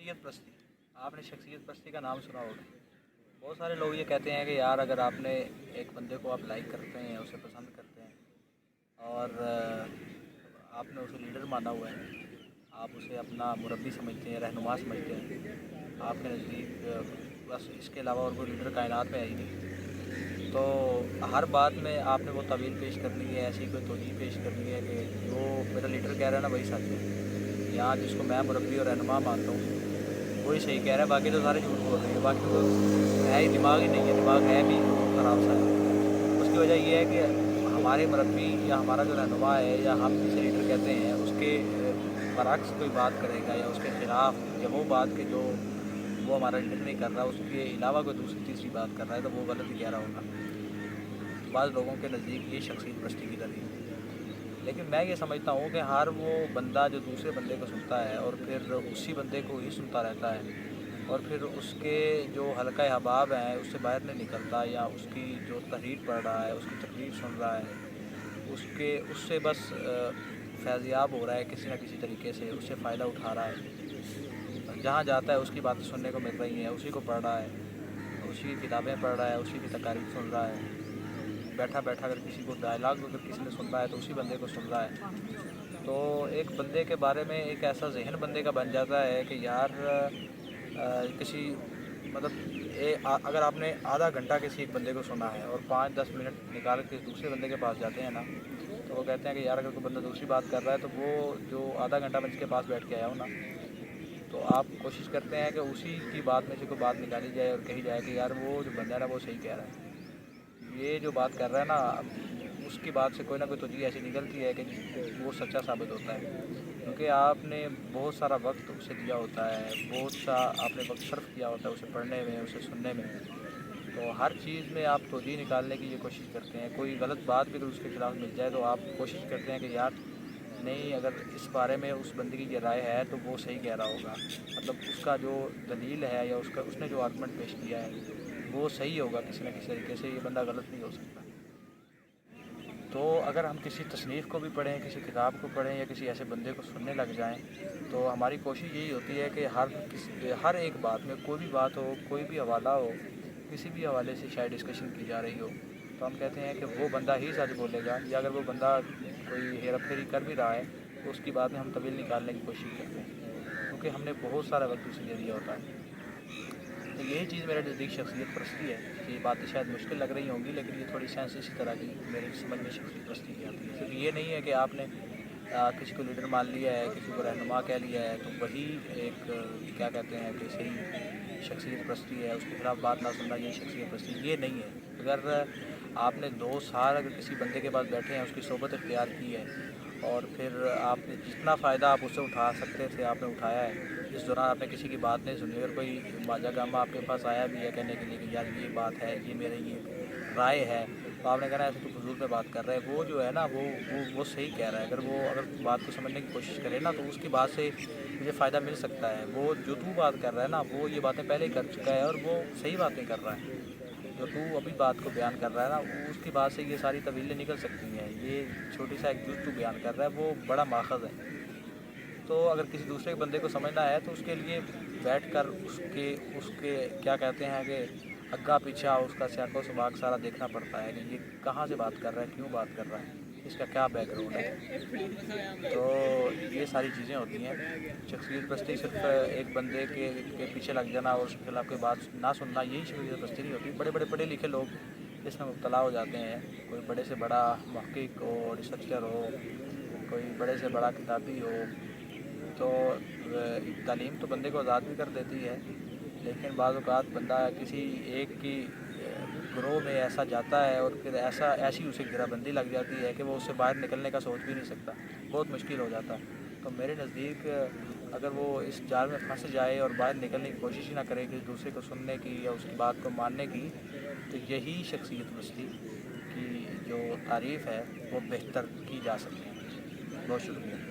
शख्सियत परस्ती। आपने शख्सियत परस्ती का नाम सुना होगा। बहुत सारे लोग ये कहते हैं कि यार अगर आपने एक बंदे को आप लाइक करते हैं, उसे पसंद करते हैं और आपने उसे लीडर माना हुआ है, आप उसे अपना मुरब्बी समझते हैं, रहनुमा समझते हैं, आपके नज़दीक बस इसके अलावा और कोई लीडर कायनात में है ही नहीं, तो हर बात में आपने वो तवील पेश करनी है, ऐसी कोई तोजीह पेश करनी है कि जो मेरा लीडर कह रहा है ना वही सच है, या जिसको मैं मुरब्बी और रहनुमा मानता हूँ वही सही कह रहा है, बाकी तो सारे झूठ बोल रहे हैं, बाकी तो है ही दिमाग ही नहीं है, दिमाग है भी ख़राब सा है। उसकी वजह ये है कि हमारे मुरब्बी या हमारा जो रहनुमा है या हम जिसे लीडर कहते हैं उसके बरअक्स कोई बात करेगा या उसके ख़िलाफ़ या वो बात के जो वो हमारा लीडर नहीं कर रहा, उसके अलावा कोई दूसरी तीसरी बात कर रहा है तो वो गलत ही कह रहा होगा। बाज़ लोगों के नज़दीक ये शख्सियत परस्ती की तरह है। लेकिन मैं ये समझता हूँ कि हर वो बंदा जो दूसरे बंदे को सुनता है और फिर उसी बंदे को ही सुनता रहता है और फिर उसके जो हल्का अहबाब हैं उससे बाहर नहीं निकलता या उसकी जो तहरीर पढ़ रहा है, उसकी तकरीर सुन रहा है, उससे बस फैज़याब हो रहा है किसी न किसी तरीके से, उससे फ़ायदा उठा रहा है, जहाँ जाता है उसकी बातें सुनने को मिल रही हैं, उसी को पढ़ रहा है, उसी की किताबें पढ़ रहा है, उसी की तकारीर सुन रहा है, बैठा बैठा अगर किसी को डायलॉग अगर किसी ने सुनना है तो उसी बंदे को सुन रहा है। तो एक बंदे के बारे में एक ऐसा जहन बंदे का बन जाता है कि यार किसी मतलब अगर आपने आधा घंटा किसी एक बंदे को सुना है और 5-10 मिनट निकाल के दूसरे बंदे के पास जाते हैं ना, तो वो कहते हैं कि यार अगर कोई बंदा दूसरी बात कर रहा है तो वो जो आधा घंटा मैं जिसके पास बैठ के आया हूँ ना, तो आप कोशिश करते हैं कि उसी की बात में से कोई बात निकाली जाए और कही जाए कि यार वो जो बंदा है ना वो सही कह रहा है, ये जो बात कर रहा है ना उसकी बात से कोई ना कोई तोजीह ऐसी निकलती है कि वो सच्चा साबित होता है, क्योंकि आपने बहुत सारा वक्त उसे दिया होता है, बहुत सा आपने वक्त सर्फ किया होता है उसे पढ़ने में, उसे सुनने में, तो हर चीज़ में आप तोजीह निकालने की ये कोशिश करते हैं। कोई गलत बात भी अगर उसके खिलाफ़ मिल जाए तो आप कोशिश करते हैं कि यार नहीं, अगर इस बारे में उस बंदे की ये राय है तो वो सही कह रहा होगा, मतलब उसका जो दलील है या उसने जो आर्गूमेंट पेश किया है वो सही होगा किसी न किसी तरीके से, ये बंदा गलत नहीं हो सकता। तो अगर हम किसी तसनीफ़ को भी पढ़ें, किसी किताब को पढ़ें या किसी ऐसे बंदे को सुनने लग जाएं, तो हमारी कोशिश यही होती है कि हर एक बात में कोई भी बात हो, कोई भी हवाला हो, किसी भी हवाले से शायद डिस्कशन की जा रही हो, तो हम कहते हैं कि वो बंदा ही सच बोलेगा, या अगर वो बंदा कोई हेरा फेरी कर भी रहा है तो उसकी बात में हम तवील निकालने की कोशिश करते हैं, क्योंकि हमने बहुत सारा वक्त उसे दे दिया होता है। तो यही चीज़ मेरे नज़दीक शख्सियत परस्ती है। ये बातें शायद मुश्किल लग रही होंगी लेकिन ये थोड़ी सेंस इसी तरह की मेरे समझ में शख्सियत परस्ती की आती है। सिर्फ ये नहीं है कि आपने किसी को लीडर मान लिया है, किसी को रहनुमा कह लिया है तो वही एक क्या कहते हैं कि सही शख्सियत परस्ती है, उसके खिलाफ़ बात ना सुनना यही शख्सियत परस्ती, ये नहीं है। अगर आपने 2 साल अगर किसी बंदे के पास बैठे हैं, उसकी सोबत इख्तियार की है और फिर आपने जितना फ़ायदा आप उससे उठा सकते थे आपने उठाया है, इस दौरान आपने किसी की बात नहीं सुनी, अगर कोई माजा गामा आपके पास आया भी है कहने के लिए कि यार ये बात है, ये मेरी ये राय है, तो आपने कहना ऐसे तो फजूल में बात कर रहा है, वो जो है ना वो सही कह रहा है, अगर बात को समझने की कोशिश करे ना तो उसकी बात से मुझे फ़ायदा मिल सकता है। वो जो तू बात कर रहा है ना वो ये बातें पहले ही कर चुका है और वो सही बातें कर रहा है, जो तू अभी बात को बयान कर रहा है ना उसकी बात से ये सारी तवीलें निकल सकती हैं, ये छोटी सा एक जुज़ तू बयान कर रहा है वो बड़ा माखज़ है। तो अगर किसी दूसरे बंदे को समझना है तो उसके लिए बैठकर उसके उसके क्या कहते हैं कि अग्गा पीछा उसका स्याको सबाक सारा देखना पड़ता है कि ये कहाँ से बात कर रहा है, क्यों बात कर रहा है, इसका क्या बैकग्राउंड है। तो ये सारी चीज़ें होती हैं। शख्सियत परस्ती सिर्फ एक बंदे के पीछे लग जाना और उसके खिलाफ कोई बात ना सुनना यही शख्सियत परस्ती नहीं होती। बड़े बड़े पढ़े लिखे लोग इसमें मुब्तला हो जाते हैं, कोई बड़े से बड़ा मुहक्किक हो, रिसर्चर हो, कोई बड़े से बड़ा किताबी हो, तो तालीम तो बंदे को आज़ाद भी कर देती है, लेकिन बाज़ औक़ात बंदा किसी एक की ग्रोह में ऐसा जाता है और फिर ऐसी उसे घेराबंदी लग जाती है कि वो उससे बाहर निकलने का सोच भी नहीं सकता, बहुत मुश्किल हो जाता है। तो मेरे नज़दीक अगर वो इस जाल में फंस जाए और बाहर निकलने की कोशिश ही ना करे किसी दूसरे को सुनने की या उसकी बात को मानने की, तो यही शख्सियत परस्ती की जो तारीफ़ है वो बेहतर की जा सकती है। बहुत शुक्रिया।